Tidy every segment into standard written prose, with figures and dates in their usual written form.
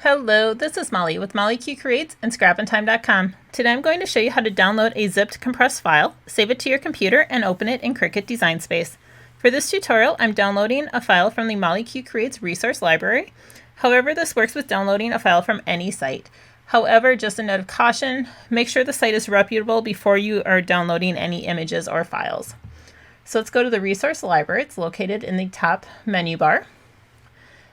Hello, this is Molly with Molly Q Creates and ScrapandTime.com. Today I'm going to show you how to download a zipped compressed file, save it to your computer, and open it in Cricut Design Space. For this tutorial, I'm downloading a file from the Molly Q Creates resource library. However, this works with downloading a file from any site. However, just a note of caution, make sure the site is reputable before you are downloading any images or files. So let's go to the resource library. It's located in the top menu bar.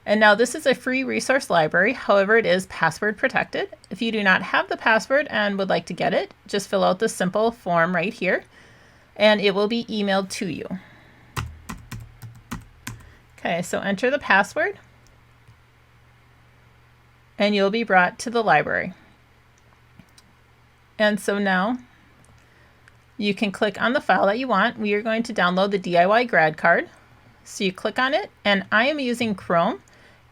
And now this is a free resource library, however it is password protected. If you do not have the password and would like to get it, just fill out this simple form right here and it will be emailed to you. Okay, so enter the password and you'll be brought to the library. And so now you can click on the file that you want. We are going to download the DIY Grad Card. So you click on it, and I am using Chrome.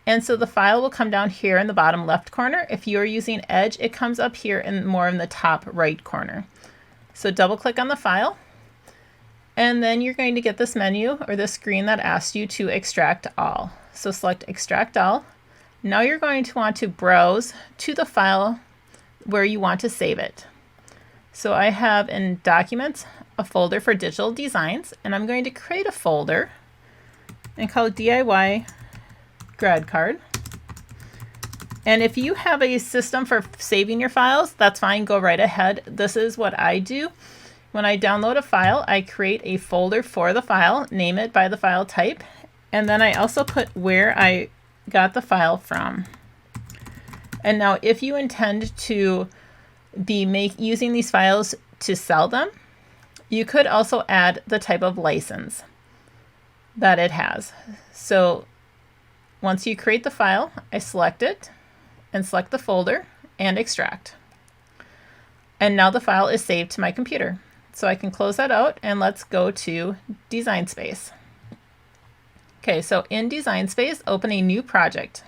And so the file will come down here in the bottom left corner. If you're using Edge, it comes up here in more in the top right corner. So double click on the file, and then you're going to get this menu or this screen that asks you to extract all. So select extract all. Now you're going to want to browse to the file where you want to save it. So I have in Documents a folder for digital designs, and I'm going to create a folder and call it DIY Grad Card. And if you have a system for saving your files, that's fine, go right ahead. This is what I do. When I download a file, I create a folder for the file, name it by the file type, and then I also put where I got the file from. And now if you intend to be using these files to sell them, you could also add the type of license that it has. So once you create the file, I select it and select the folder and extract. And now the file is saved to my computer. So I can close that out and let's go to Design Space. Okay, so in Design Space, open a new project.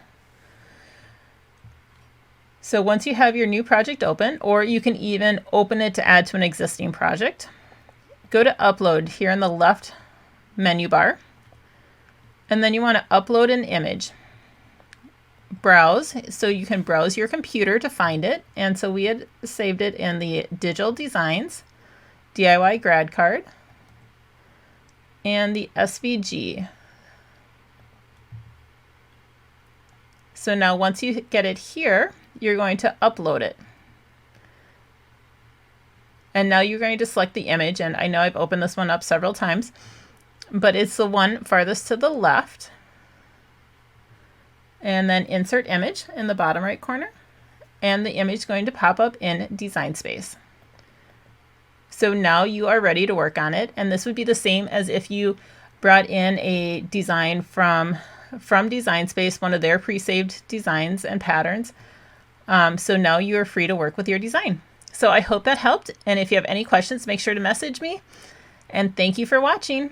So once you have your new project open, or you can even open it to add to an existing project, go to Upload here in the left menu bar. And then you want to upload an image. Browse, so you can browse your computer to find it. And so we had saved it in the Digital Designs, DIY Grad Card, and the SVG. So now once you get it here, you're going to upload it. And now you're going to select the image, and I know I've opened this one up several times, but it's the one farthest to the left. And then insert image in the bottom right corner, and the image is going to pop up in Design Space. So now you are ready to work on it, and this would be the same as if you brought in a design from Design Space, one of their pre-saved designs and patterns. So now you are free to work with your design. So I hope that helped, and if you have any questions, make sure to message me, and thank you for watching.